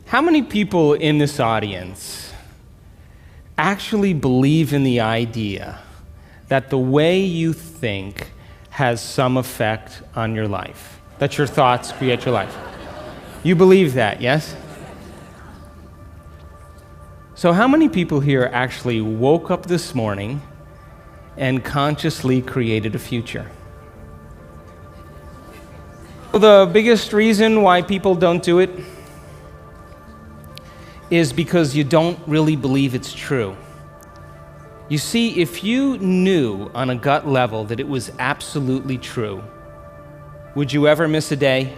How many people in this audience actually believe in the idea that the way you think has some effect on your life? That your thoughts create your life? You believe that, yes? So how many people here actually woke up this morning and consciously created a future? The biggest reason why people don't do it is because you don't really believe it's true. You see, if you knew on a gut level that it was absolutely true, would you ever miss a day?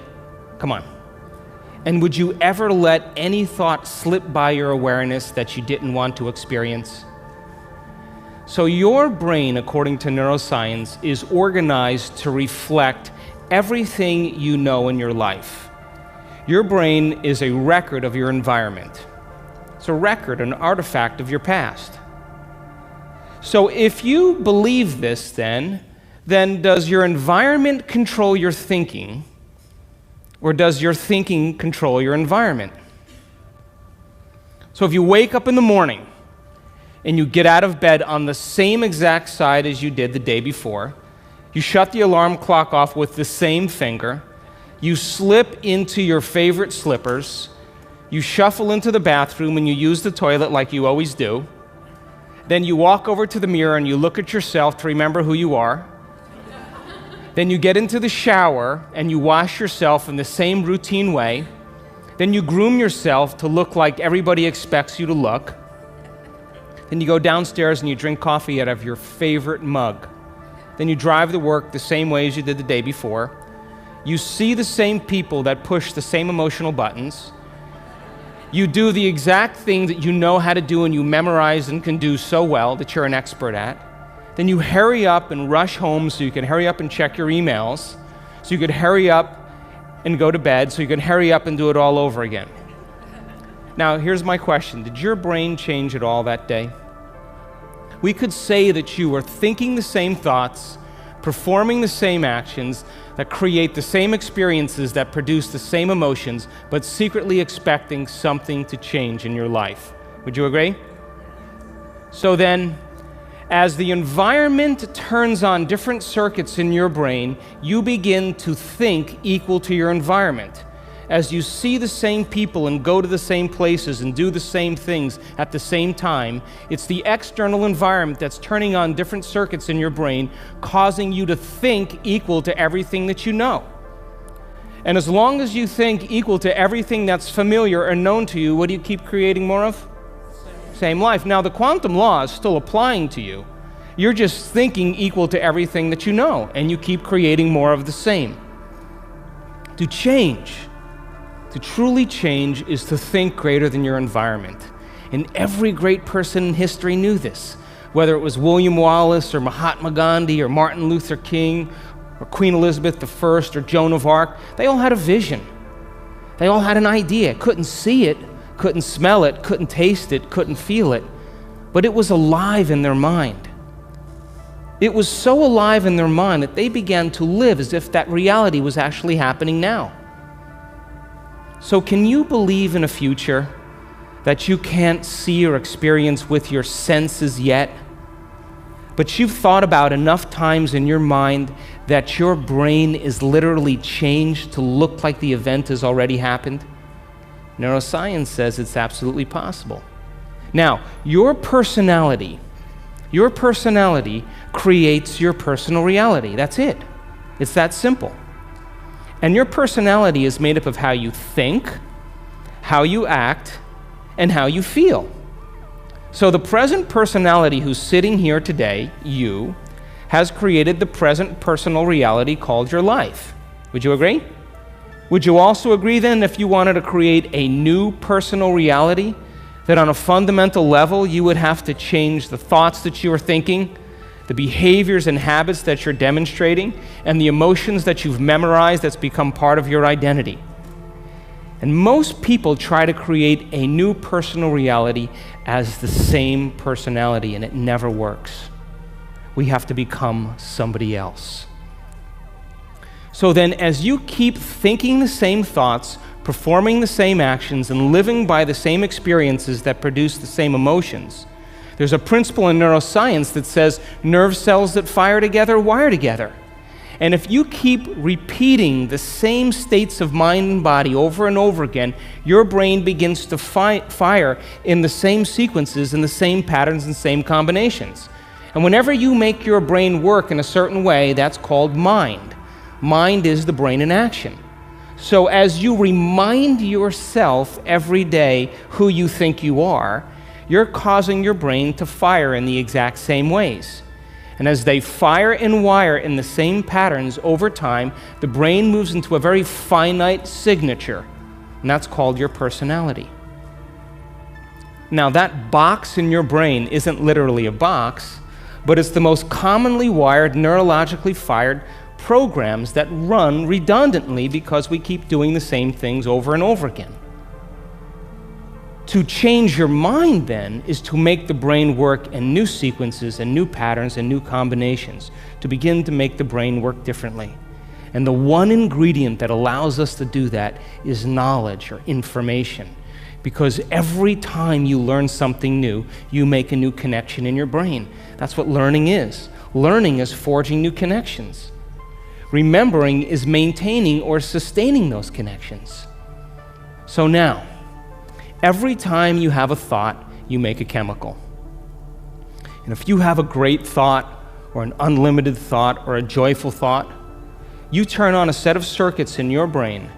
Come on. And would you ever let any thought slip by your awareness that you didn't want to experience? So your brain, according to neuroscience, is organized to reflect everything you know in your life. Your brain is a record of your environment. It's a record, an artifact of your past. So if you believe this, then does your environment control your thinking, or does your thinking control your environment? So if you wake up in the morning and you get out of bed on the same exact side as you did the day before, you shut the alarm clock off with the same finger, you slip into your favorite slippers, you shuffle into the bathroom and you use the toilet like you always do, then you walk over to the mirror and you look at yourself to remember who you are. Then you get into the shower and you wash yourself in the same routine way. Then you groom yourself to look like everybody expects you to look. Then you go downstairs and you drink coffee out of your favorite mug. Then you drive to work the same way as you did the day before. You see the same people that push the same emotional buttons. You do the exact thing that you know how to do and you memorize and can do so well that you're an expert at. Then you hurry up and rush home so you can hurry up and check your emails, so you could hurry up and go to bed, so you can hurry up and do it all over again. Now, here's my question. Did your brain change at all that day? We could say that you were thinking the same thoughts, performing the same actions, that create the same experiences, that produce the same emotions, but secretly expecting something to change in your life. Would you agree? So then, as the environment turns on different circuits in your brain, you begin to think equal to your environment. As you see the same people and go to the same places and do the same things at the same time, it's the external environment that's turning on different circuits in your brain, causing you to think equal to everything that you know. And as long as you think equal to everything that's familiar or known to you, what do you keep creating more of? Same life. Now, the quantum law is still applying to you. You're just thinking equal to everything that you know, and you keep creating more of the same. To change, to truly change, is to think greater than your environment. And every great person in history knew this. Whether it was William Wallace or Mahatma Gandhi or Martin Luther King or Queen Elizabeth I or Joan of Arc, they all had a vision. They all had an idea. Couldn't see it, couldn't smell it, couldn't taste it, couldn't feel it, but it was alive in their mind. It was so alive in their mind that they began to live as if that reality was actually happening now. So can you believe in a future that you can't see or experience with your senses yet, but you've thought about enough times in your mind that your brain is literally changed to look like the event has already happened? Neuroscience says it's absolutely possible. Now, your personality creates your personal reality. That's it. It's that simple. And your personality is made up of how you think, how you act, and how you feel. So the present personality who's sitting here today, you, has created the present personal reality called your life. Would you agree? Would you also agree then, if you wanted to create a new personal reality, that on a fundamental level you would have to change the thoughts that you are thinking, the behaviors and habits that you're demonstrating, and the emotions that you've memorized that's become part of your identity? And most people try to create a new personal reality as the same personality, and it never works. We have to become somebody else. So then, as you keep thinking the same thoughts, performing the same actions and living by the same experiences that produce the same emotions. There's a principle in neuroscience that says nerve cells that fire together wire together. And if you keep repeating the same states of mind and body over and over again, your brain begins to fire in the same sequences, in the same patterns and same combinations. And whenever you make your brain work in a certain way, that's called mind. Mind is the brain in action. So as you remind yourself every day who you think you are, you're causing your brain to fire in the exact same ways. And as they fire and wire in the same patterns over time, the brain moves into a very finite signature, and that's called your personality. Now, that box in your brain isn't literally a box, but it's the most commonly wired, neurologically fired programs that run redundantly because we keep doing the same things over and over again. To change your mind, then, is to make the brain work in new sequences and new patterns and new combinations, to begin to make the brain work differently. And the one ingredient that allows us to do that is knowledge or information. Because every time you learn something new, you make a new connection in your brain. That's what learning is. Learning is forging new connections. Remembering is maintaining or sustaining those connections. So now, every time you have a thought, you make a chemical. And if you have a great thought, or an unlimited thought, or a joyful thought, you turn on a set of circuits in your brain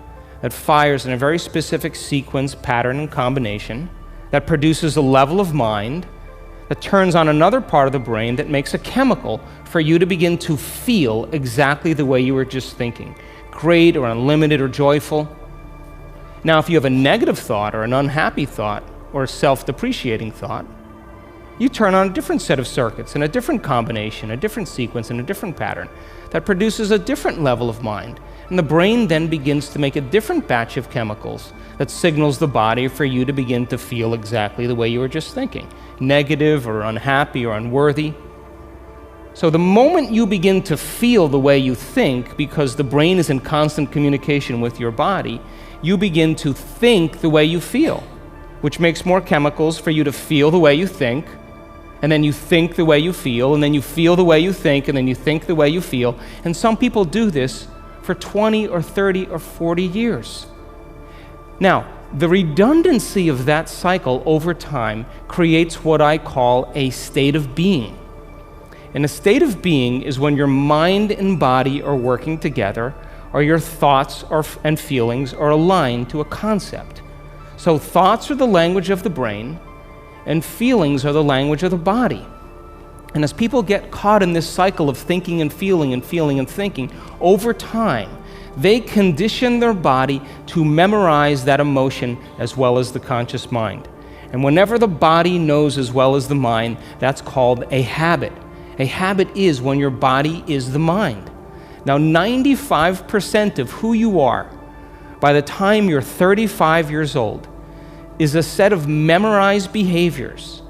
that fires in a very specific sequence, pattern, and combination, that produces a level of mind, that turns on another part of the brain that makes a chemical for you to begin to feel exactly the way you were just thinking, great or unlimited or joyful. Now, if you have a negative thought or an unhappy thought or a self-depreciating thought, you turn on a different set of circuits and a different combination, a different sequence, and a different pattern that produces a different level of mind. And the brain then begins to make a different batch of chemicals that signals the body for you to begin to feel exactly the way you were just thinking, negative or unhappy or unworthy. So the moment you begin to feel the way you think, because the brain is in constant communication with your body, you begin to think the way you feel, which makes more chemicals for you to feel the way you think, and then you think the way you feel, and then you feel the way you think, and then you think the way you feel. And some people do this for 20 or 30 or 40 years. Now, the redundancy of that cycle over time creates what I call a state of being. And a state of being is when your mind and body are working together, or your thoughts and feelings are aligned to a concept. So thoughts are the language of the brain, and feelings are the language of the body. And as people get caught in this cycle of thinking and feeling and feeling and thinking, over time, they condition their body to memorize that emotion as well as the conscious mind. And whenever the body knows as well as the mind, that's called a habit. A habit is when your body is the mind. Now, 95% of who you are by the time you're 35 years old is a set of memorized behaviors,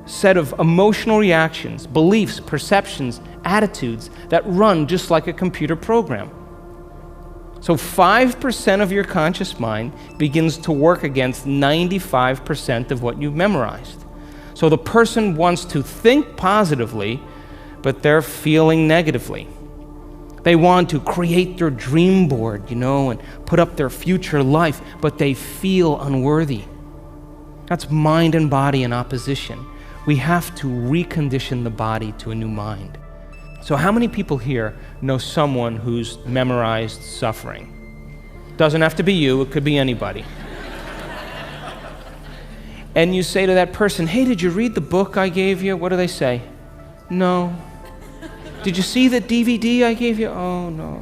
set of emotional reactions, beliefs, perceptions, attitudes that run just like a computer program. So 5% of your conscious mind begins to work against 95% of what you've memorized. So the person wants to think positively, but they're feeling negatively. They want to create their dream board, and put up their future life, but they feel unworthy. That's mind and body in opposition. We have to recondition the body to a new mind. So how many people here know someone who's memorized suffering? Doesn't have to be you, it could be anybody. And you say to that person, hey, did you read the book I gave you? What do they say? No. Did you see the DVD I gave you? Oh, no.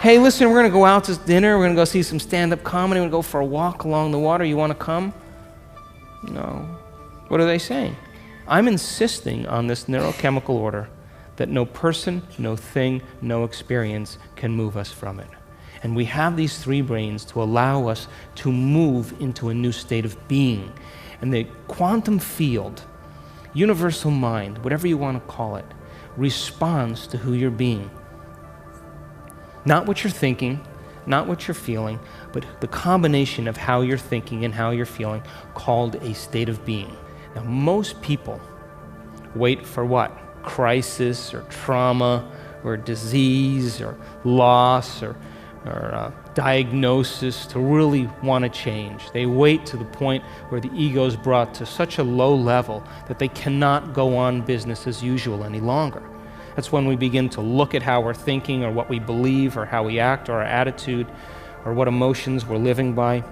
Hey, listen, we're going to go out to dinner. We're going to go see some stand-up comedy. We're going to go for a walk along the water. You want to come? No. What are they saying? I'm insisting on this neurochemical order that no person, no thing, no experience can move us from it. And we have these three brains to allow us to move into a new state of being. And the quantum field, universal mind, whatever you want to call it, responds to who you're being. Not what you're thinking, not what you're feeling, but the combination of how you're thinking and how you're feeling, called a state of being. Now, most people wait for what? Crisis or trauma or disease or loss or diagnosis to really want to change. They wait to the point where the ego is brought to such a low level that they cannot go on business as usual any longer. That's when we begin to look at how we're thinking or what we believe or how we act or our attitude or what emotions we're living by.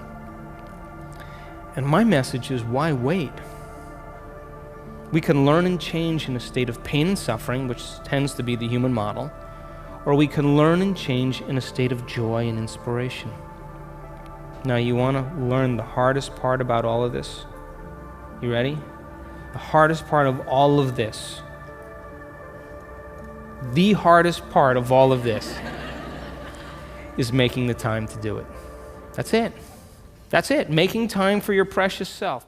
And my message is, why wait? We can learn and change in a state of pain and suffering, which tends to be the human model, or we can learn and change in a state of joy and inspiration. Now, you want to learn the hardest part about all of this? You ready? The hardest part of all of this, the hardest part of all of this is making the time to do it. That's it. That's it. Making time for your precious self.